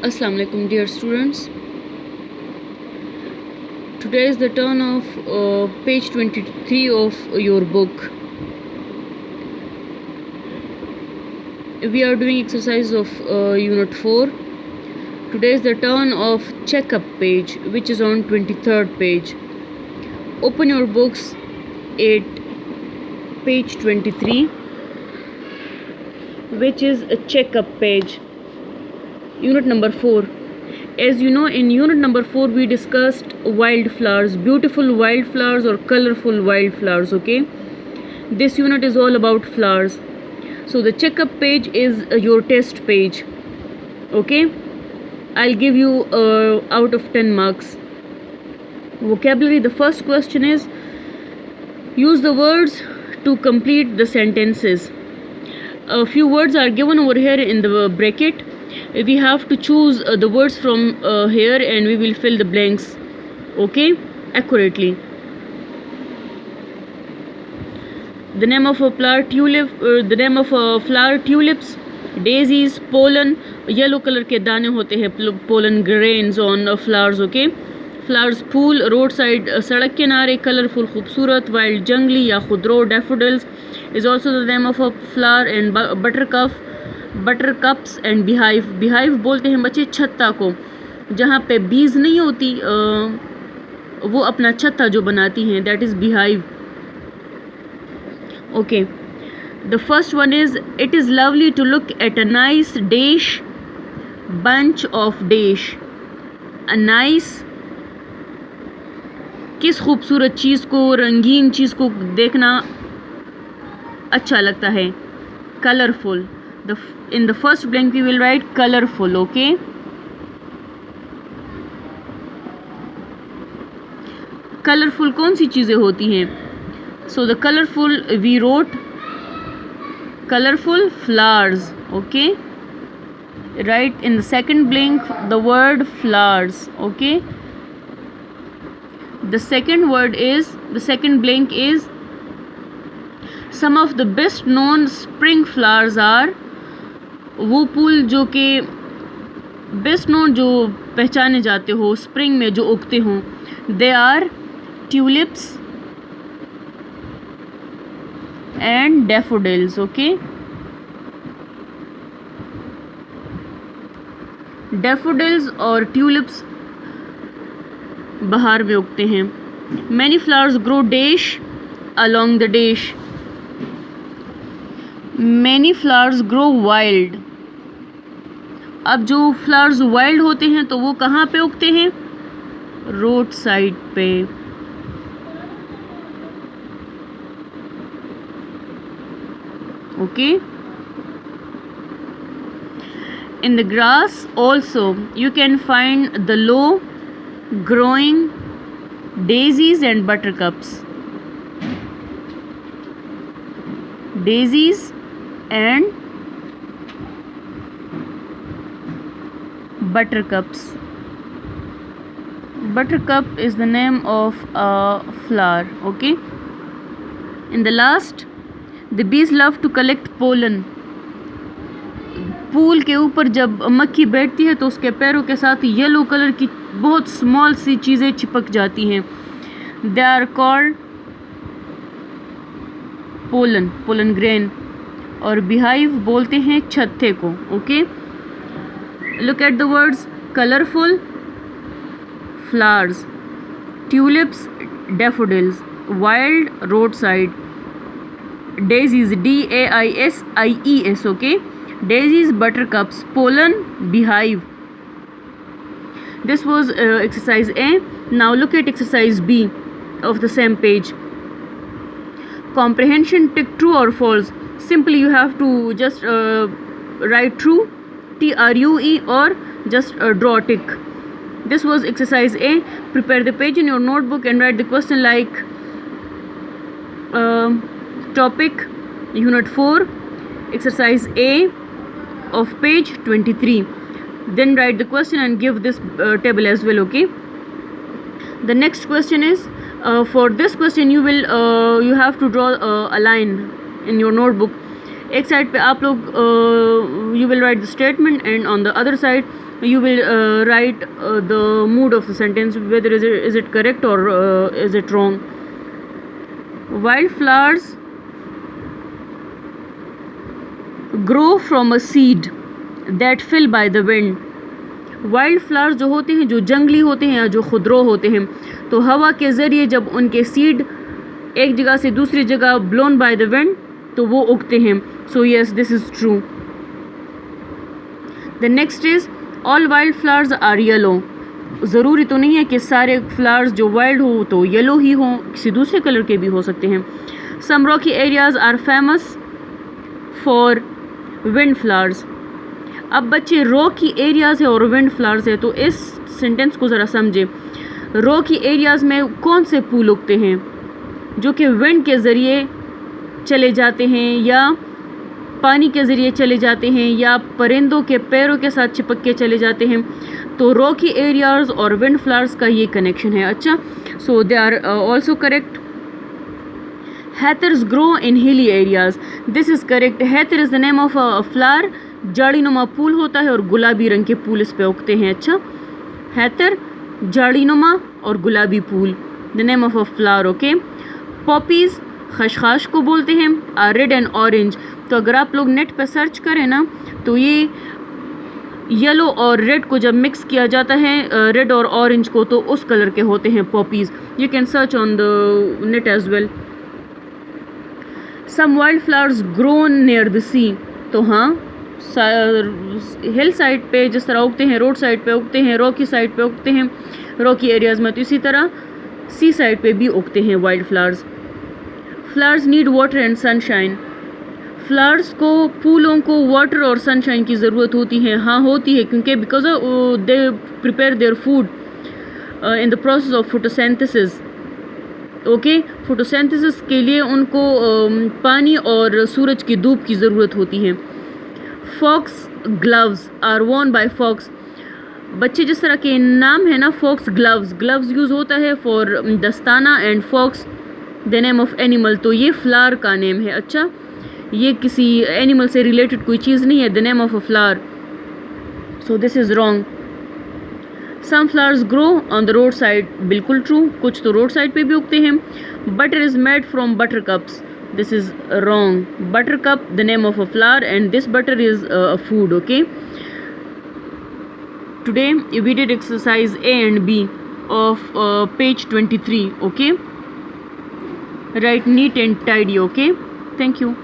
Assalamu alaikum dear students. Today is the turn of page 23 of your book. We are doing exercise of unit 4. Today is the turn of checkup page, which is on 23rd page. Open your books at page 23, which is a checkup page. Unit number 4. As you know, in unit number 4 we discussed wildflowers, beautiful wildflowers or colorful wildflowers. Okay, this unit is all about flowers. So the checkup page is your test page. Okay, I'll give you out of 10 marks. Vocabulary. The first question is, use the words to complete the sentences. A few words are given over here in the bracket. We have to choose the words from here and we will fill the blanks, okay, accurately. The name of a flower, tulip. The name of a flower, tulips. Daisies, pollen. Yellow color के दाने होते हैं, pollen grains on flowers. Okay, flowers. Fool. roadside सड़क किनारे. colorful खूबसूरत. wild जंगली या खुदरो. daffodils is also the name of a flower. and buttercups and beehive बोलते हैं बच्चे छत्ता को, जहाँ पे बीज नहीं होती, वो अपना छत्ता जो बनाती हैं, that is beehive. Okay, the first one is, it is lovely to look at a nice bunch of a nice, किस खूबसूरत चीज़ को, रंगीन चीज़ को देखना अच्छा लगता है. colorful. In the first blank we will write colorful. Okay, colorful कौन सी चीज़ें होती हैं? So the colorful we wrote colorful flowers. Okay, write in the second blank the word flowers. Okay, the second blank is, some of the best known spring flowers are, वो फूल जो के best known जो पहचाने जाते हो spring में जो उगते हों. They are tulips and daffodils. Okay, daffodils और tulips बहार में उगते हैं. many flowers grow along the many flowers grow wild. अब जो फ्लावर्स वाइल्ड होते हैं तो वो कहाँ पे उगते हैं? रोड साइड पे. Okay, in the grass also you can find the low growing daisies and buttercups. Daisies and buttercups. Buttercup is the name of a flower. Okay, in the last, the bees love to collect pollen. फूल के ऊपर जब मक्खी बैठती है तो उसके पैरों के साथ येलो कलर की बहुत स्मॉल सी चीज़ें चिपक जाती हैं. They are called pollen grain. और beehive बोलते हैं छत्ते को. Okay, look at the words colorful flowers, tulips, daffodils, wild, roadside, daisies, DAISIES. Okay, daisies, buttercups, pollen, beehive. This was exercise A. Now look at exercise B of the same page. Comprehension, tick true or false. Simply you have to just write true, TRUE, or just draw a tick. This was exercise A. Prepare the page in your notebook and write the question like topic unit 4, exercise A of page 23. Then write the question and give this table as well. Okay, the next question is, for this question you have to draw a line in your notebook. एक side पे आप लोग you will write the statement and on the other side you will write the mood of the sentence, whether is it correct or is it wrong. Wildflowers grow from a seed that fell by the wind. Wild flowers जो होते हैं, जो जंगली होते हैं या जो खुदरो होते हैं, तो हवा के ज़रिए जब उनके सीड एक जगह से दूसरी जगह ब्लोन बाय द विंड तो वो उगते हैं. So yes, this is true. The next is all wild flowers are yellow. ज़रूरी तो नहीं है कि सारे फ्लावर्स जो वाइल्ड हो तो येलो ही हों, किसी दूसरे कलर के भी हो सकते हैं. Some rocky areas are famous for wind flowers. अब बच्चे रॉकी एरियाज़ है और विंड फ्लावर्स है, तो इस सेंटेंस को ज़रा समझे. रॉकी एरियाज़ में कौन से फूल उगते हैं जो कि विंड के ज़रिए चले जाते हैं या पानी के ज़रिए चले जाते हैं या परिंदों के पैरों के साथ चिपक के चले जाते हैं. तो रॉकी एरियाज़ और विंड फ्लावर्स का ये कनेक्शन है. अच्छा, so they are also correct. Heathers grow in hilly areas. This is correct. Heather is the name of a flower. जाड़ीनुमा फूल होता है और गुलाबी रंग के फूल इस पे उगते हैं. अच्छा, हैथर, जाड़ीनुमा और गुलाबी फूल, the name of a flower. Okay. Poppies खशखाश को बोलते हैं. Red and orange. तो अगर आप लोग नेट पे सर्च करें ना तो ये येलो और रेड को जब मिक्स किया जाता है, रेड और ऑरेंज को, तो उस कलर के होते हैं poppies. You can search on the net as well. Some wild flowers grown near the sea. तो हाँ, हिल साइड पे जिस तरह उगते हैं, रोड साइड पे उगते हैं, रॉकी साइड पे उगते हैं, रॉकी एरियाज़ में, तो इसी तरह सी साइड पे भी उगते हैं wild flowers. Flowers need water and sunshine. Flowers को, फूलों को वाटर और सनशाइन की ज़रूरत होती है. हाँ, होती है, क्योंकि because they prepare their food in the process of photosynthesis. Okay, photosynthesis के लिए उनको पानी और सूरज की धूप की ज़रूरत होती है. Foxgloves are worn by fox. बच्चे जिस तरह के नाम है ना, फॉक्स ग्लव्स यूज़ होता है फॉर दस्ताना, and fox the name of animal. तो ये फ्लावर का नेम है. अच्छा, ये किसी एनिमल से रिलेटेड कोई चीज़ नहीं है, the name of a flower. So this is wrong. Some flowers grow on the road side. बिल्कुल ट्रू, कुछ तो रोड साइड पे भी उगते हैं. Butter is made from buttercups. This is wrong. Buttercup, the name of a flower, and this butter is a food. Okay. Today we did exercise A and B of page 23. Okay. Write neat and tidy. Okay. Thank you.